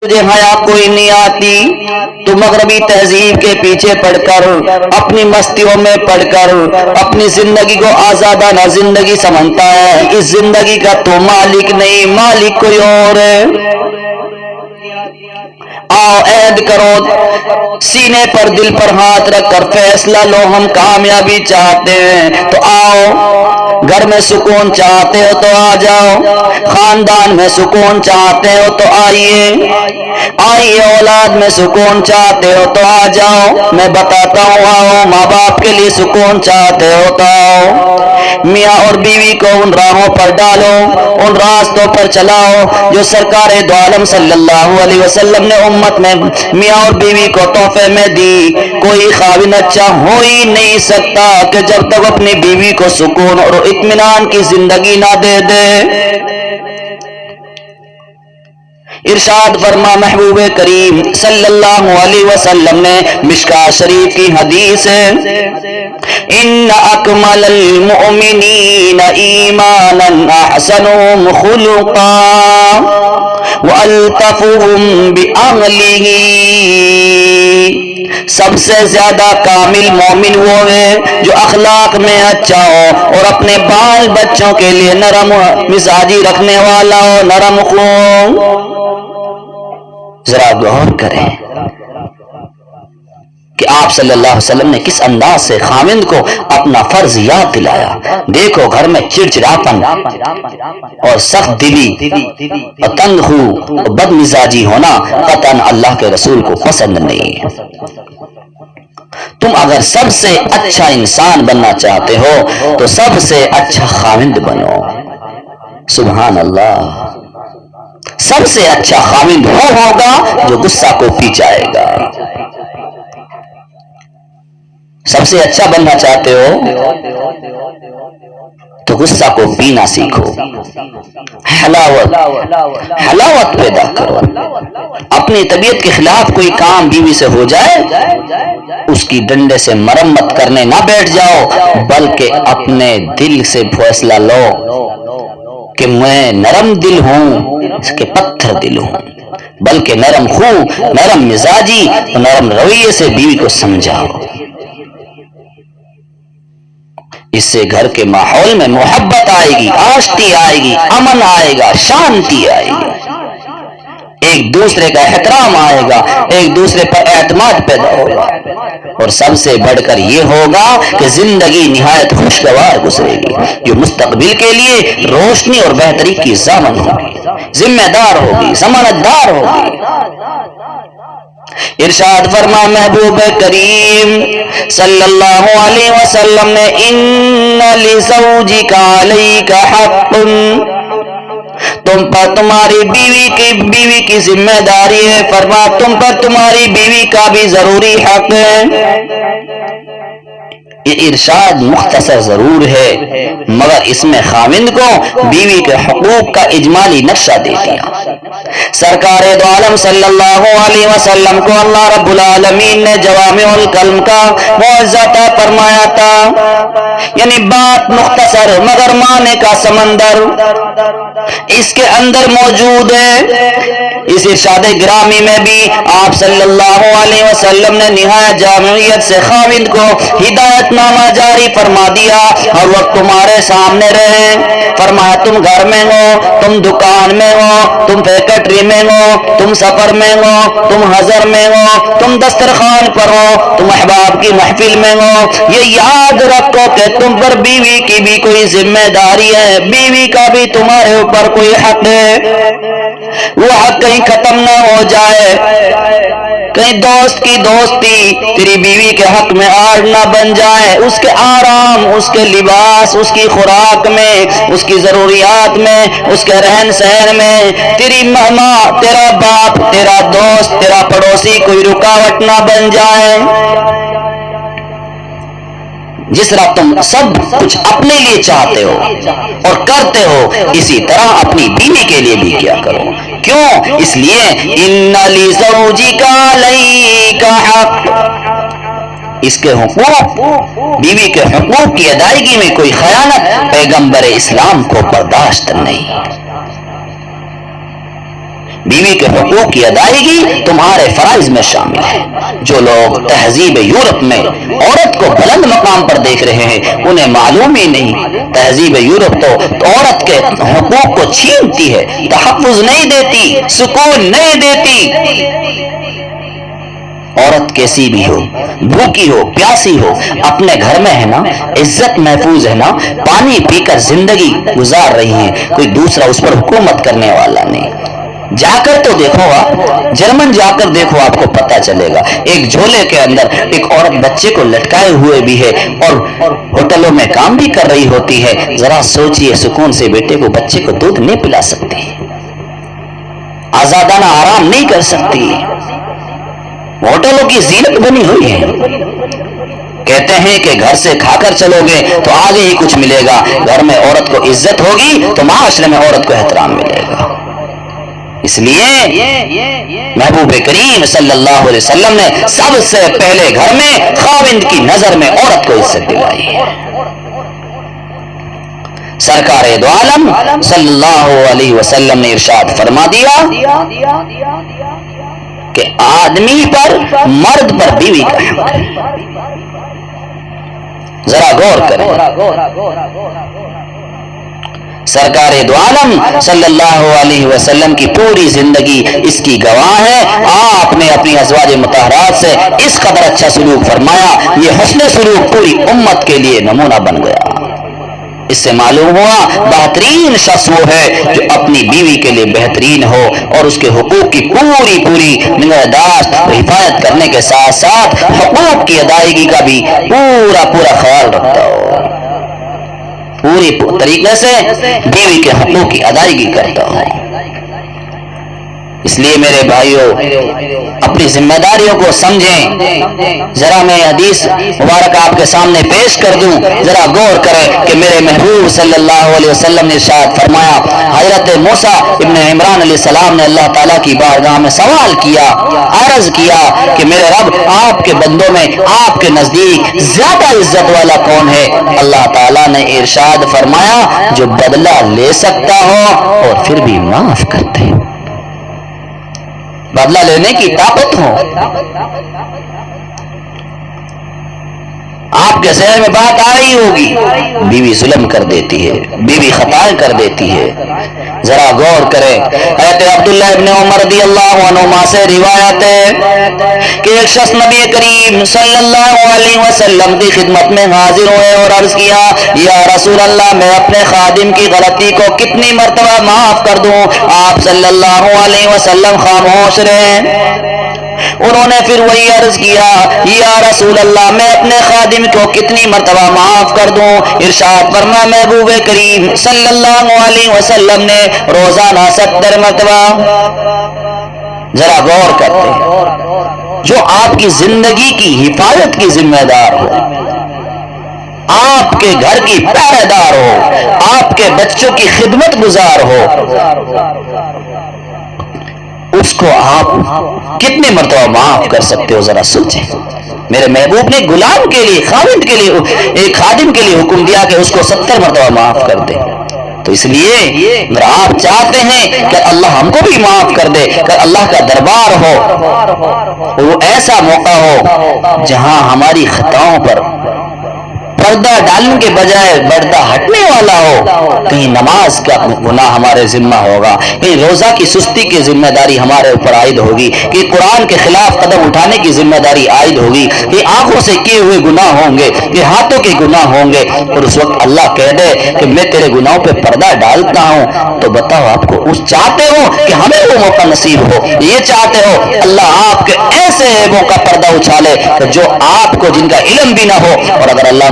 تجھے حیا کوئی نہیں آتی، تو مغربی تہذیب کے پیچھے پڑ کر، اپنی مستیوں میں پڑ کر اپنی زندگی کو آزادانہ زندگی سمجھتا ہے۔ اس زندگی کا تو مالک نہیں، مالک کوئی اور ہے۔ آؤ عہد کرو، سینے پر دل پر ہاتھ رکھ کر فیصلہ لو، ہم کامیابی چاہتے ہیں تو آؤ، گھر میں سکون چاہتے ہو تو آ جاؤ، خاندان میں سکون چاہتے ہو تو آئیے، اولاد میں سکون چاہتے ہو تو آ جاؤ، میں بتاتا ہوں آؤ، ماں باپ کے لیے سکون چاہتے ہو تو آؤ، میاں اور بیوی کو ان راہوں پر ڈالو، ان راستوں پر چلاؤ جو سرکار دو عالم صلی اللہ علیہ وسلم نے امت میں میاں اور بیوی کو تحفے میں دی۔ کوئی خاوند اچھا ہو ہی نہیں سکتا کہ جب تک اپنی بیوی کو سکون اور اطمینان کی زندگی نہ دے دے۔ ارشاد فرما محبوب کریم صلی اللہ علیہ وسلم نے، مشکاۃ شریف کی حدیث ہے، ان اکمل المؤمنین ایمانا احسنهم خلقا والطفهم باہلہ، سب سے زیادہ کامل مومن وہ ہے جو اخلاق میں اچھا ہو اور اپنے بال بچوں کے لیے نرم مزاجی رکھنے والا ہو، نرم خو۔ ذرا غور کریں کہ آپ صلی اللہ علیہ وسلم نے کس انداز سے خاوند کو اپنا فرض یاد دلایا۔ دیکھو گھر میں چڑچڑاپن اور سخت دلی اور تنگ خو اور بد مزاجی ہونا قطعاً اللہ کے رسول کو پسند نہیں ہے۔ تم اگر سب سے اچھا انسان بننا چاہتے ہو تو سب سے اچھا خاوند بنو۔ سبحان اللہ۔ سب سے اچھا خاوند وہ ہوگا جو غصہ کو پی جائے گا۔ سب سے اچھا بننا چاہتے ہو تو غصہ کو پینا سیکھو، حلاوت پیدا کرو۔ اپنی طبیعت کے خلاف کوئی کام بیوی سے ہو جائے، اس کی ڈنڈے سے مرمت کرنے نہ بیٹھ جاؤ، بلکہ اپنے دل سے فیصلہ لو کہ میں نرم دل ہوں اس کے پتھر دل ہوں، بلکہ نرم خو، نرم مزاجی، نرم رویے سے بیوی کو سمجھاؤ۔ اس سے گھر کے ماحول میں محبت آئے گی، آشتی آئے گی، امن آئے گا، شانتی آئے گی، ایک دوسرے کا احترام آئے گا، ایک دوسرے پر اعتماد پیدا ہوگا، اور سب سے بڑھ کر یہ ہوگا کہ زندگی نہایت خوشگوار گزرے گی جو مستقبل کے لیے روشنی اور بہتری کی ضامن ہوگی، ذمہ دار ہوگی، ضمانت دار ہوگی۔ ارشاد فرما محبوب کریم صلی اللہ علیہ وسلم نے، ان لزوجک علیک حق، تم پر تمہاری بیوی کی ذمہ داری ہے، فرما تم پر تمہاری بیوی کا بھی ضروری حق ہے۔ یہ ارشاد مختصر ضرور ہے مگر اس میں خاوند کو بیوی کے حقوق کا اجمالی نقشہ دے دیا۔ سرکار دو عالم صلی اللہ علیہ وسلم کو اللہ رب العالمین نے جوامع الکلم کا معاوضہ عطا فرمایا تھا، یعنی بات مختصر مگر معنی کا سمندر اس کے اندر موجود ہے۔ اس ارشاد گرامی میں بھی آپ صلی اللہ علیہ وسلم نے نہایت جامعیت سے خاوند کو ہدایت نامہ جاری فرما دیا، اور وقت تمہارے سامنے رہے، فرمایا تم گھر میں ہو، تم دکان میں ہو، تم فیکٹری میں ہو، تم سفر میں ہو، تم حضر میں ہو، تم دسترخوان پر ہو، تم احباب کی محفل میں ہو، یہ یاد رکھو کہ تم پر بیوی کی بھی کوئی ذمہ داری ہے، بیوی کا بھی تمہارے اوپر کوئی حق ہے۔ وہ حق کہیں ختم نہ ہو جائے، کہیں دوست کی دوستی تیری بیوی کے حق میں آڑ نہ بن جائے، اس کے آرام، اس کے لباس، اس کی خوراک میں، اس کی ضروریات میں، اس کے رہن سہن میں تیری ماں، تیرا باپ، تیرا دوست، تیرا پڑوسی کوئی رکاوٹ نہ بن جائے۔ جس طرح تم سب کچھ اپنے لیے چاہتے ہو اور کرتے ہو، اسی طرح اپنی بیوی کے لیے بھی کیا کرو۔ کیوں؟ اس لیے ان لزوجک علیک حق، اس کے حقوق، بیوی کے حقوق کی ادائیگی میں کوئی خیانت پیغمبر اسلام کو برداشت نہیں۔ بیوی کے حقوق کی ادائیگی تمہارے فرائض میں شامل ہے۔ جو لوگ تہذیب یورپ میں عورت کو بلند مقام پر دیکھ رہے ہیں انہیں معلوم ہی نہیں، تہذیب یورپ تو عورت کے حقوق کو چھینتی ہے، تحفظ نہیں دیتی، سکون نہیں دیتی۔ عورت کیسی بھی ہو، بھوکی ہو، پیاسی ہو، اپنے گھر میں ہے نا، عزت محفوظ ہے نا، پانی پی کر زندگی گزار رہی ہیں، کوئی دوسرا اس پر حکومت کرنے والا نہیں۔ جا کر تو دیکھو آپ، جرمن جا کر دیکھو، آپ کو پتہ چلے گا، ایک جھولے کے اندر ایک عورت بچے کو لٹکائے ہوئے بھی ہے اور ہوٹلوں میں کام بھی کر رہی ہوتی ہے۔ ذرا سوچئے، سکون سے بیٹے کو، بچے کو دودھ نہیں پلا سکتی، آزادانہ آرام نہیں کر سکتی، ہوٹلوں کی زینت بنی ہوئی ہے۔ کہتے ہیں کہ گھر سے کھا کر چلو گے تو آگے ہی کچھ ملے گا، گھر میں عورت کو عزت ہوگی تو معاشرے میں عورت کو احترام ملے گا۔ اس لیے محبوب کریم صلی اللہ علیہ وسلم نے سب سے پہلے گھر میں خاوند کی نظر میں عورت کو عزت دلائی ہے۔ سرکار دو عالم صلی اللہ علیہ وسلم نے ارشاد فرما دیا کہ آدمی پر، مرد پر بیوی کا حق ہے۔ ذرا غور کریں، سرکار دو عالم صلی اللہ علیہ وسلم کی پوری زندگی اس کی گواہ ہے۔ آپ نے اپنی ازواج مطہرات سے اس قدر اچھا سلوک فرمایا، یہ حسن سلوک پوری امت کے لیے نمونہ بن گیا۔ اس سے معلوم ہوا بہترین شخص وہ ہے جو اپنی بیوی کے لیے بہترین ہو اور اس کے حقوق کی پوری نگہداشت و حفاظت کرنے کے ساتھ ساتھ حقوق کی ادائیگی کا بھی پورا خیال رکھتا ہو، پوری طریقے سے بیوی کے حقوق کی ادائیگی کرتا ہوں۔ اس لیے میرے بھائیوں، اپنی ذمہ داریوں کو سمجھیں۔ ذرا میں حدیث مبارک آپ کے سامنے پیش کر دوں، ذرا غور کریں کہ میرے محبوب صلی اللہ علیہ وسلم نے ارشاد فرمایا، حضرت موسیٰ ابن عمران علیہ السلام نے اللہ تعالیٰ کی بارگاہ میں سوال کیا، عرض کیا کہ میرے رب، آپ کے بندوں میں آپ کے نزدیک زیادہ عزت والا کون ہے؟ اللہ تعالیٰ نے ارشاد فرمایا، جو بدلہ لے سکتا ہو اور پھر بھی معاف کرتے، بدلہ لینے کی طاقت ہو۔ آپ کے ذہن میں بات آ رہی ہوگی، بیوی ظلم کر دیتی ہے، بیوی خطائیں کر دیتی ہے۔ ذرا غور کریں، حضرت عبداللہ ابن عمر رضی اللہ عنہما سے روایت ہے کہ ایک شخص نبی کریم صلی اللہ علیہ وسلم کی خدمت میں حاضر ہوئے اور عرض کیا، یا رسول اللہ، میں اپنے خادم کی غلطی کو کتنی مرتبہ معاف کر دوں؟ آپ صلی اللہ علیہ وسلم خاموش رہے۔ انہوں نے پھر وہی عرض کیا، یا رسول اللہ، میں اپنے خادم کو کتنی مرتبہ معاف کر دوں؟ ارشاد فرمایا محبوب کریم صلی اللہ علیہ وسلم نے روزانہ 70 مرتبہ۔ ذرا غور کرتے ہیں، جو آپ کی زندگی کی حفاظت کی ذمہ دار ہو، آپ کے گھر کی پہرے دار ہو، آپ کے بچوں کی خدمت گزار ہو، اس کو آپ کتنے مرتبہ معاف کر سکتے ہو؟ ذرا سوچیں۔ میرے محبوب نے غلام کے لیے، خادم کے لیے، ایک خادم کے لیے حکم دیا کہ اس کو 70 مرتبہ معاف کر دے۔ تو اس لیے اگر آپ چاہتے ہیں کہ اللہ ہم کو بھی معاف کر دے، کہ اللہ کا دربار ہو، وہ ایسا موقع ہو جہاں ہماری خطاؤں پر پردہ ڈالنے کے بجائے پردہ ہٹنے والا ہو، کہیں نماز کا گناہ ہمارے ذمہ ہوگا، کہیں روزہ کی سستی کی ذمہ داری ہمارے اوپر عائد ہوگی، کہ قرآن کے خلاف قدم اٹھانے کی ذمہ داری عائد ہوگی، کہ آنکھوں سے کیے ہوئے گناہ ہوں گے، کہ ہاتھوں کے گناہ ہوں گے، اور اس وقت اللہ کہہ دے کہ میں تیرے گناہوں پہ پردہ ڈالتا ہوں، تو بتاؤ آپ کو اس چاہتے ہو کہ ہمیں وہ موقع نصیب ہو؟ یہ چاہتے ہو اللہ آپ کے ایسے عیبوں کا پردہ اچھالے جو آپ کو، جن کا علم بھی نہ ہو، اور اگر اللہ